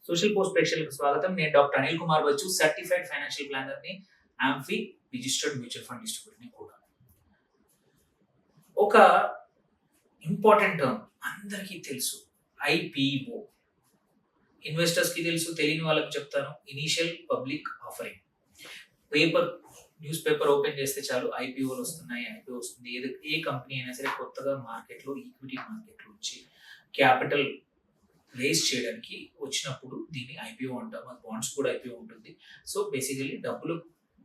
Social post ప్రేక్షకులకు స్వాగతం. నేను doctor Anil Kumar Bachchu, certified financial ప్లానర్‌ని, ఆంఫీ రిజిస్టర్డ్ మ్యూచువల్ ఫండ్ డిస్ట్రిబ్యూటర్‌ని కూడా. ఒక ఇంపార్టెంట్ టర్మ్ అందరికీ తెలుసు, ఐపీఓ. ఇన్వెస్టర్స్‌కి తెలుసు, తెలియని వాళ్ళకి చెప్తాను. Initial public offering. News paper open చేస్తే చాలు ఐపీఓలు వస్తున్నాయి, ఐపీఓ వస్తుంది. ఏ కంపెనీ అయినా సరే కొత్తగా మార్కెట్‌లో, ఈక్విటీ మార్కెట్‌లో వచ్చి క్యాపిటల్ రేస్ చేయడానికి వచ్చినప్పుడు దీన్ని ఐపీఓ అంటాం. మన బాండ్స్ కూడా ఐపీఓ ఉంటుంది. సో బేసికలీ డబ్బులు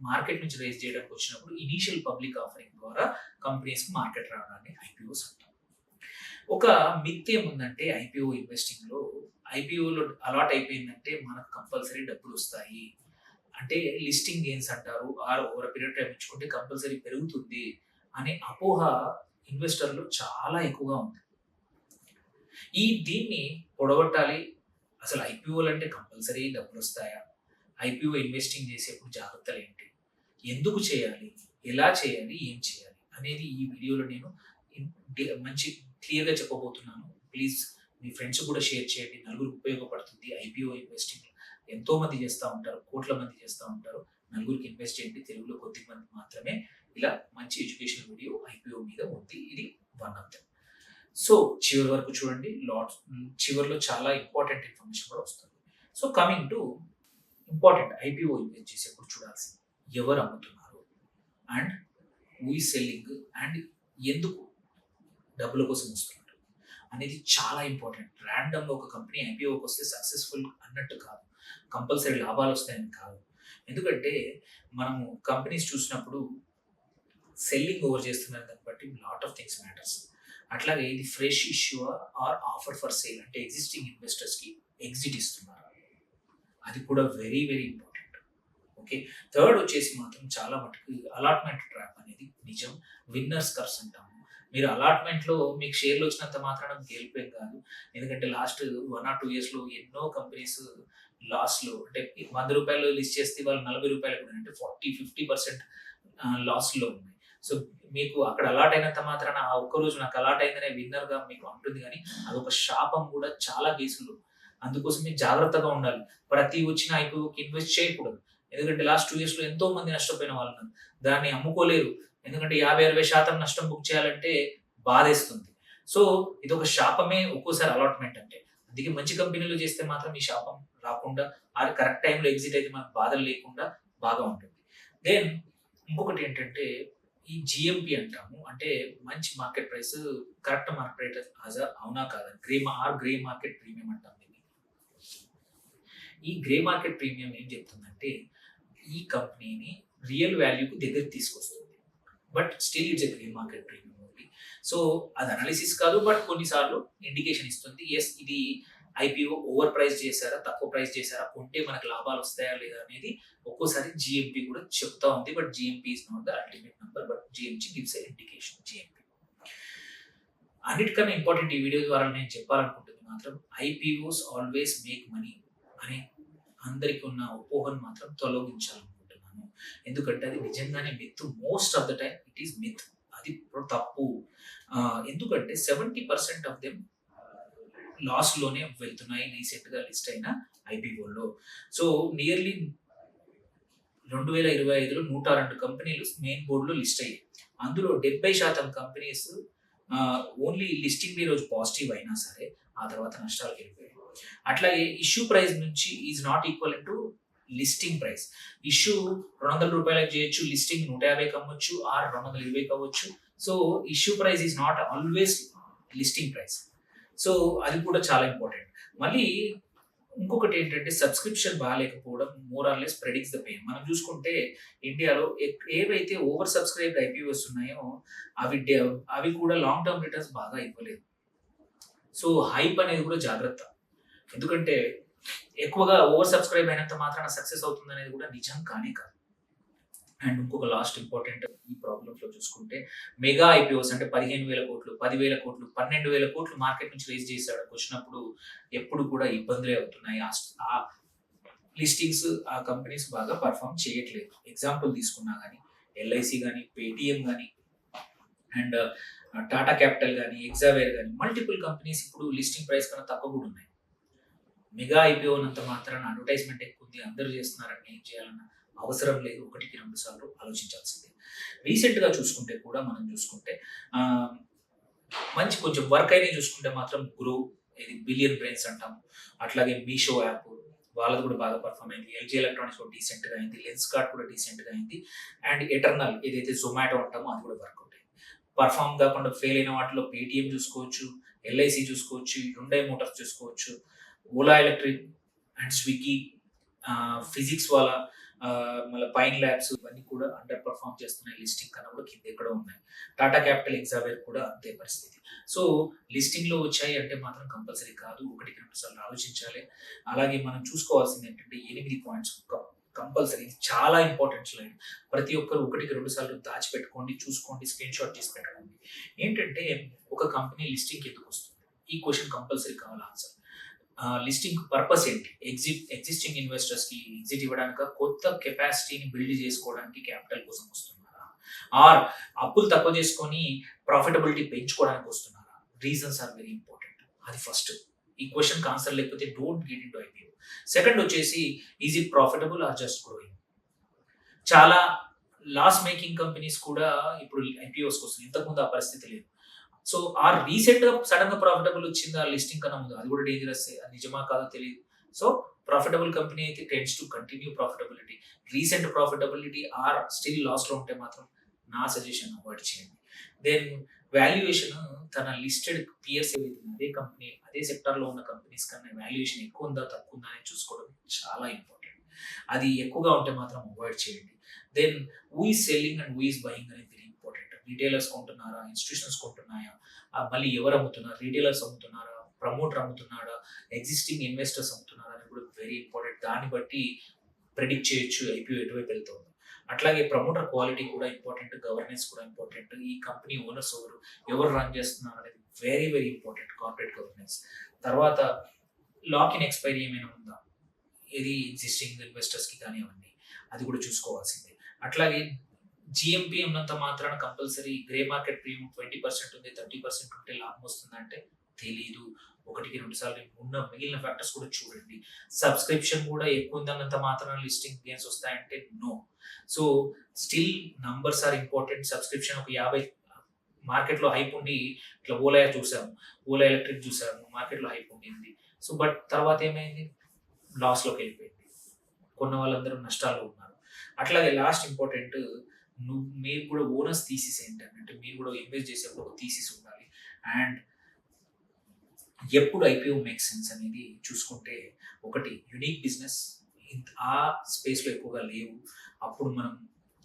మార్కెట్ నుంచి రేస్ చేయడానికి వచ్చినప్పుడు ఇనీషియల్ పబ్లిక్ ఆఫరింగ్ ద్వారా కంపెనీస్కి మార్కెట్ రావడాన్ని ఐపీఓస్ అంటాం. ఒక మిత్ ఏముందంటే ఐపీఓ ఇన్వెస్టింగ్లో, ఐపీఓలో అలాట్ అయిపోయిందంటే మనకు కంపల్సరీ డబ్బులు వస్తాయి, అంటే లిస్టింగ్ గెయిన్స్ అంటారు, ఆర్ ఓవర్ పీరియడ్ టైం ఇచ్చుకుంటే కంపల్సరీ పెరుగుతుంది అనే అపోహ ఇన్వెస్టర్లో చాలా ఎక్కువగా ఉంది. దీన్ని పొడగొట్టాలి. అసలు ఐపీఓలు అంటే కంపల్సరీ డబ్బులు వస్తాయా? ఐపీఓ ఇన్వెస్టింగ్ చేసేప్పుడు జాగ్రత్తలు ఏంటి? ఎందుకు చేయాలి? ఎలా చేయాలి? ఏం చేయాలి? అనేది ఈ వీడియోలో నేను మంచి క్లియర్గా చెప్పబోతున్నాను. ప్లీజ్ మీ ఫ్రెండ్స్ కూడా షేర్ చేయండి. నలుగురికి ఉపయోగపడుతుంది. ఐపీఓ ఇన్వెస్టింగ్ ఎంతో మంది చేస్తూ ఉంటారు, కోట్ల మంది చేస్తూ ఉంటారు. నలుగురికి ఇన్వెస్ట్ చేయండి. తెలుగులో కొద్ది మంది మాత్రమే ఇలా మంచి ఎడ్యుకేషన్ వీడియో ఐపీఓ మీద ఉంది. ఇది వన్ ఆఫ్ దెమ్. సో చివరి వరకు చూడండి. చివరిలో చాలా ఇంపార్టెంట్ ఇన్ఫర్మేషన్ కూడా వస్తుంది. So coming to important IPO invest చేసేప్పుడు చూడాల్సింది, ఎవరు అమ్ముతున్నారు and who is selling and ఎందుకు డబ్బుల కోసం వస్తున్నారు అనేది చాలా ఇంపార్టెంట్. ర్యాండమ్గా ఒక కంపెనీ ఐపీఓకి వస్తే సక్సెస్ఫుల్ అన్నట్టు కాదు, కంపల్సరీ లాభాలు వస్తాయని కాదు. ఎందుకంటే మనము కంపెనీస్ చూసినప్పుడు సెల్లింగ్ ఓవర్ చేస్తున్నారు, దాన్ని బట్టి లాట్ ఆఫ్ థింగ్స్ మ్యాటర్స్. అట్లాగే ఇది fresh issue or offer for sale, అంటే ఎగ్జిస్టింగ్ ఇన్వెస్టర్స్కి ఎగ్జిట్ ఇస్తున్నారు, అది కూడా very very important. Okay, third వచ్చేసి మాత్రం చాలా మటుకు అలాట్మెంట్ ట్రాప్ అనేది నిజం. విన్నర్స్ కర్స్ అంటాము. మీరు అలాట్మెంట్లో మీకు షేర్లు వచ్చినంత మాత్రాన గెలిపేం కాదు. ఎందుకంటే లాస్ట్ 1 or 2 yearsలో ఎన్నో కంపెనీస్ లాస్లో, అంటే 100 రూపాయలు లిస్ట్ చేస్తే వాళ్ళు 40 రూపాయలకు, అంటే 40-50% లాస్లో ఉన్నాయి. సో మీకు అక్కడ అలాట్ అయినంత మాత్రాన ఆ ఒక్కరోజు నాకు అలాట్ అయిందనే విన్నర్గా మీకు ఉంటుంది, కానీ అదొక శాపం కూడా చాలా కేసులు. అందుకోసం మీరు జాగ్రత్తగా ఉండాలి. ప్రతి వచ్చిన ఐపీఓకి ఇన్వెస్ట్ చేయకూడదు. ఎందుకంటే లాస్ట్ 2 yearsలో ఎంతో మంది నష్టపోయిన వాళ్ళు ఉన్నారు. దాన్ని అమ్ముకోలేరు. ఎందుకంటే 50-60% నష్టం బుక్ చేయాలంటే బాధేస్తుంది. సో ఇది ఒక శాపమే ఒక్కోసారి అలాట్మెంట్ అంటే. అందుకే మంచి కంపెనీలో చేస్తే మాత్రం ఈ శాపం రాకుండా, ఆ కరెక్ట్ టైంలో ఎగ్జిట్ అయితే మనకు బాధలు లేకుండా బాగా ఉంటుంది. దెన్ ఇంకొకటి ఏంటంటే ఈ జిఎంపి అంటాము, అంటే మంచి market price, correct market price అవునా కాదా, గ్రే మార్కెట్ ప్రీమియం అంటాం దీన్ని. ఈ గ్రే మార్కెట్ ప్రీమియం ఏం చెప్తుందంటే ఈ కంపెనీని రియల్ వాల్యూకు దగ్గరికి తీసుకొస్తుంది, but still it's a grey market premium only. So అది అనాలిసిస్ కాదు, బట్ కొన్నిసార్లు ఇండికేషన్ ఇస్తుంది, ఎస్ ఇది ఐపీఓ ఓవర్ ప్రైస్ చేశారా, తక్కువ ప్రైస్ చేశారా, కొంటే మనకు లాభాలు వస్తాయా లేదా అనేది ఒక్కోసారి జిఎంపి కూడా చెప్తా ఉంది. But GMP is not the ultimate number, but GMP gives a indication. GMP అన్నిటికన్నా ఇంపార్టెంట్ ఈ వీడియో ద్వారా నేను చెప్పాలనుకుంటుంది మాత్రం, ఐపీఓస్ ఆల్వేస్ మేక్ మనీ అనే అందరికి ఉన్న అపోహను మాత్రం తొలగించాలనుకుంటున్నాను. ఎందుకంటే అది నిజంగానే myth. Most of the time it is myth. అది తప్పు. ఎందుకంటే 70% ఆఫ్ దెమ్ లాస్లోనే వెళ్తున్నాయి రీసెంట్గా లిస్ట్ అయిన ఐపీఓలో. సో నియర్లీ 2025లో 102 కంపెనీలు మెయిన్ బోర్డులో లిస్ట్ అయ్యాయి. అందులో 70% కంపెనీస్ ఓన్లీ లిస్టింగ్ రోజు పాజిటివ్ అయినా సరే ఆ తర్వాత నష్టాలకు వెళ్ళిపోయాయి. అట్లాగే ఇష్యూ ప్రైస్ నుంచి is not equal to listing price. Issue 200 రూపాయలకు చేయొచ్చు, లిస్టింగ్ 150 అవ్వచ్చు, ఆర్ 220 అవ్వచ్చు. So issue price is not always listing price. So అది కూడా చాలా ఇంపార్టెంట్. మళ్ళీ ఇంకొకటి ఏంటంటే సబ్స్క్రిప్షన్ బాగాలేకపోవడం more or less predicts the pain. మనం చూసుకుంటే ఇండియాలో ఏవైతే ఓవర్ సబ్స్క్రైబ్డ్ ఐపీఓస్ ఉన్నాయో అవి కూడా లాంగ్ టర్మ్ రిటర్న్స్ బాగా ఇవ్వలేదు. సో హైప్ అనేది కూడా జాగ్రత్త. ఎందుకంటే ఎక్కువగా ఓవర్ సబ్స్క్రైబ్ అయినంత మాత్రాన సక్సెస్ అవుతుంది అనేది కూడా నిజం కానీ కాదు. అండ్ ఇంకొక లాస్ట్ ఇంపార్టెంట్ ఈ ప్రాబ్లమ్స్ లో చూసుకుంటే, మెగా ఐపీఓస్ అంటే 15,000 కోట్లు, 10,000 కోట్లు, 12,000 కోట్లు మార్కెట్ నుంచి రేజ్ చేశాడు వచ్చినప్పుడు ఎప్పుడు కూడా ఇబ్బందులే అవుతున్నాయి. ఆ లిస్టింగ్స్ ఆ కంపెనీస్ బాగా పర్ఫామ్ చేయట్లేదు. ఎగ్జాంపుల్ తీసుకున్నా కానీ ఎల్ఐసి కానీ, పేటిఎం కానీ, అండ్ టాటా క్యాపిటల్ కానీ, ఎగ్జావేర్ కానీ, మల్టిపుల్ కంపెనీస్ ఇప్పుడు లిస్టింగ్ ప్రైస్ కన్నా తక్కువ కూడా ఉన్నాయి. మెగా ఐపీఓ అన్నంత మాత్రాన అడ్వర్టైజ్మెంట్ ఎక్కువ ఉంది, అందరూ చేస్తున్నారని ఏం చేయాలన్న అవసరం లేదు. ఒకటికి 2 సార్లు ఆలోచించాల్సిందే. రీసెంట్‌గా చూసుకుంటే కూడా మనం చూసుకుంటే ఆహ్, మంచి కొంచెం వర్క్ అయినయి చూసుకుంటే మాత్రం ఇది బిలియన్ బ్రెయిన్స్ అంటాం. అట్లాగే మీషో యాప్ వాళ్ళది కూడా బాగా పర్ఫార్మ్ అయింది. ఎల్జీ ఎలక్ట్రానిక్స్ కూడా డీసెంట్‌గా అయింది. లెన్స్‌కార్ట్ కూడా డీసెంట్‌గా అయింది. అండ్ ఎటర్నల్ ఏదైతే జొమాటో అంటామో అది కూడా వర్కౌట్ అయింది. పర్ఫార్మ్ కాకుండా ఫెయిల్ అయిన వాటిలో పేటీఎం చూసుకోవచ్చు, ఎల్ఐసి చూసుకోవచ్చు, హ్యుండై మోటార్స్ చూసుకోవచ్చు, Ola electric and Swiggy, physics వాళ్ళ మళ్ళీ పైన్ ల్యాబ్స్ ఇవన్నీ కూడా అండర్ పర్ఫార్మ్ చేస్తున్నాయి. లిస్టింగ్ కన్నా కూడా కింద ఎక్కడో ఉన్నాయి. టాటా క్యాపిటల్, ఎగ్జావేర్ కూడా అంతే పరిస్థితి. సో లిస్టింగ్‌లో వచ్చాయి అంటే మాత్రం కంపల్సరీ కాదు. ఒకటికి 2 సార్లు ఆలోచించాలి. అలాగే మనం చూసుకోవాల్సింది ఏంటంటే 8 పాయింట్స్ కంపల్సరీ. ఇది చాలా ఇంపార్టెంట్ స్లైడ్. ప్రతి ఒక్కరు ఒకటికి 2 సార్లు దాచిపెట్టుకోండి, చూసుకోండి, స్క్రీన్‌షాట్ తీసి పెట్టుకోండి. ఏంటంటే ఒక కంపెనీ లిస్టింగ్‌కి ఎందుకు వస్తుంది? ఈ క్వెషన్ కంపల్సరీ కావాలి ఆన్సర్. లిస్టింగ్ పర్పస్ ఏంటి? ఎగ్జిస్టింగ్ ఇన్వెస్టర్స్‌కి ఎగ్జిట్ ఇవ్వడానికా? కొత్త కెపాసిటీని బిల్డ్ చేసుకోవడానికి క్యాపిటల్ కోసం వస్తున్నారా? ఆర్ అప్పులు తక్కువ చేసుకొని ప్రాఫిటబిలిటీ పెంచుకోవడానికి వస్తున్నారా? Reasons are very important. అది ఫస్ట్. ఈ క్వెషన్‌కి ఆన్సర్ లేకపోతే don't get into IPO. Second వచ్చేసి is it profitable or just growing? చాలా లాస్ మేకింగ్ కంపెనీస్ కూడా ఇప్పుడు ఐపీఓస్‌కి వస్తున్నాయి. ఇంతకుముందు ఆ పరిస్థితి లేదు. సో, రీసెంట్‌గా సడెన్‌గా ప్రాఫిటబుల్ వచ్చిందా లిస్టింగ్ కన్నా ముందు? అది కూడా డేంజరస్సే. అది నిజమా కాదో తెలీదు. సో, ప్రాఫిటబుల్ కంపెనీ అయితే tends to continue profitability. Recent profitability or still లాస్‌లో ఉంటే మాత్రం నా సజెషన్ అవాయిడ్ చేయండి. దెన్ వాల్యుయేషన్ తన లిస్టెడ్ పియర్స్ ఏవైతే అదే కంపెనీ, అదే సెక్టార్‌లో ఉన్న కంపెనీస్ కన్నా వాల్యుయేషన్ ఎక్కువ ఉందా, తక్కువ ఉందా అని చూసుకోవడం చాలా ఇంపార్టెంట్. అది ఎక్కువగా ఉంటే మాత్రం అవాయిడ్ చేయండి. Then who is selling and who is buying అనేది వెరీ ఇంపార్టెంట్. రిటైలర్స్ కొంటున్నారా? ఇన్‌స్టిట్యూషన్స్ కొంటున్నాయా? మళ్ళీ ఎవరు అమ్ముతున్నారు? రిటైలర్స్ అమ్ముతున్నారా? ప్రమోటర్ అమ్ముతున్నాడా? ఎగ్జిస్టింగ్ ఇన్వెస్టర్స్ అమ్ముతున్నారా? అనేది కూడా వెరీ ఇంపార్టెంట్. దాన్ని బట్టి ప్రెడిక్ట్ చేయొచ్చు ఐపీఓ ఎటువైపు వెళ్తుందో. అట్లాగే ప్రమోటర్ క్వాలిటీ కూడా ఇంపార్టెంట్. గవర్నెన్స్ కూడా ఇంపార్టెంట్. ఈ కంపెనీ ఓనర్స్ ఎవరు? ఎవరు రన్ చేస్తున్నారు అనేది very very important. Corporate governance. తర్వాత లాక్ ఇన్ ఎక్స్‌పైరీ ఏమైనా ఉందా? ఏది ఎగ్జిస్టింగ్ ఇన్వెస్టర్స్‌కి కానీ అవన్నీ. అది కూడా చూసుకోవాల్సిందే. అట్లాగే జీఎంపీ ఉన్నంత మాత్రాన కంపల్సరీ గ్రే మార్కెట్ ప్రీమియం 20% ఉంది, 30% ఉంటే లాభం వస్తుందంటే తెలీదు. ఒకటికి 2 సార్లు ఉన్న మిగిలిన ఫ్యాక్టర్స్ కూడా చూడండి. సబ్స్క్రిప్షన్ కూడా ఎక్కువ ఉందన్నంత మాత్రాన లిస్టింగ్ గెయిన్స్ వస్తాయంటే no. So, still numbers are important. Subscription ఒక 50 మార్కెట్‌లో హైప్ ఉండి ఇట్లా ఓలా చూసాము. ఓలా ఎలక్ట్రిక్ చూసాము. మార్కెట్‌లో హైప్ ఉండింది. సో, బట్ తర్వాత ఏమైంది? లాస్‌లోకెళ్ళిపోయింది. కొన్న వాళ్ళందరూ నష్టాల్లో ఉన్నారు. అట్లాగే లాస్ట్ ఇంపార్టెంట్ మీరు కూడా ఓనర్స్ థీసిస్ ఏంటంటే మీరు కూడా ఇన్వెస్ట్ చేసేప్పుడు ఒక థీసిస్ ఉండాలి. అండ్ ఎప్పుడు ఐపీఓ మేక్ సెన్స్ అనేది చూసుకుంటే ఒకటి యూనిక్ బిజినెస్ ఆ స్పేస్‌లో ఎక్కువగా లేవు. అప్పుడు మనం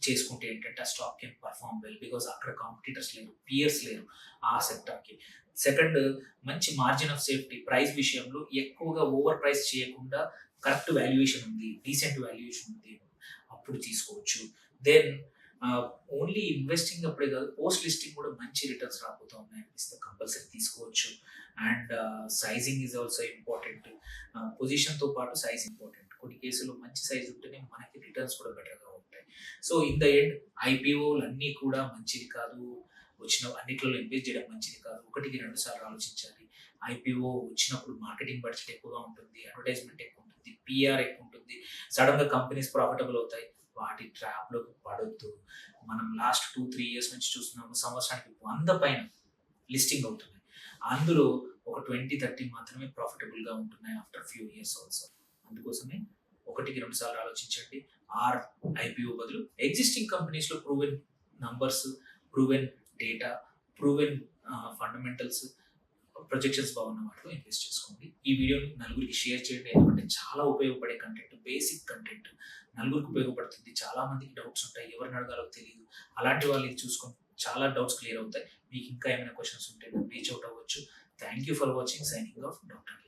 చేసుకుంటే ఏంటంటే ఆ stock can perform well because అక్కడ కాంపిటీటర్స్ లేరు, పియర్స్ లేరు ఆ సెక్టార్‌కి. సెకండ్ మంచి మార్జిన్ ఆఫ్ సేఫ్టీ ప్రైస్ విషయంలో ఎక్కువగా ఓవర్ ప్రైస్ చేయకుండా కరెక్ట్ వాల్యుయేషన్ ఉంది, డీసెంట్ వాల్యుయేషన్ ఉంది. అప్పుడు తీసుకోవచ్చు. దెన్ ఓన్లీ ఇన్వెస్టింగ్ అప్పుడే కాదు, పోస్ట్ లిస్టింగ్ కూడా మంచి రిటర్న్స్ రాబోతా ఉన్నాయి అనిపిస్తే కంపల్సరీ తీసుకోవచ్చు. And sizing is also important. పొజిషన్‌తో పాటు సైజ్ ఇంపార్టెంట్. కొన్ని కేసుల్లో మంచి సైజ్ ఉంటేనే మనకి రిటర్న్స్ కూడా బెటర్‌గా ఉంటాయి. సో, ఇన్ ద ఎండ్ ఐపీఓలు అన్నీ కూడా మంచిది కాదు. వచ్చిన అన్నిట్లో ఇన్వెస్ట్ చేయడం మంచిది కాదు. ఒకటికి 2 సార్లు ఆలోచించాలి. ఐపీఓ వచ్చినప్పుడు మార్కెటింగ్ బడ్జెట్ ఎక్కువగా ఉంటుంది, అడ్వర్టైజ్మెంట్ ఎక్కువ ఉంటుంది, పీఆర్ ఎక్కువ ఉంటుంది. సడెన్‌గా కంపెనీస్ ప్రాఫిటబుల్ అవుతాయి. వాటి ట్రాప్‌లోకి పడొద్దు. మనం లాస్ట్ 2, 3 ఇయర్స్ నుంచి చూస్తున్నాము. సంవత్సరానికి 100 పైన లిస్టింగ్ అవుతున్నాయి. అందులో ఒక 20, 30 మాత్రమే ప్రాఫిటబుల్‌గా ఉంటున్నాయి ఆఫ్టర్ ఫ్యూ ఇయర్స్ ఆల్సో. అందుకోసమే ఒకటికి 2 సార్లు ఆలోచించండి. ఐపీఓ బదులు ఎగ్జిస్టింగ్ కంపెనీస్‌లో proven numbers, proven data, proven fundamentals, projections బాగున్న వాటిలో ఇన్వెస్ట్ చేసుకోండి. ఈ వీడియోని నలుగురికి షేర్ చేయండి. ఎందుకంటే చాలా ఉపయోగపడే కంటెంట్, బేసిక్ కంటెంట్ నలుగురికి ఉపయోగపడుతుంది. చాలా మందికి డౌట్స్ ఉంటాయి. ఎవరిని అడగాలో తెలియదు. అలాంటి వాళ్ళు ఇది చూసుకొని చాలా డౌట్స్ క్లియర్ అవుతాయి. మీకు ఇంకా ఏమైనా క్వెషన్స్ ఉంటే రీచ్ అవుట్ అవ్వచ్చు. Thank you for watching. Signing off doctor.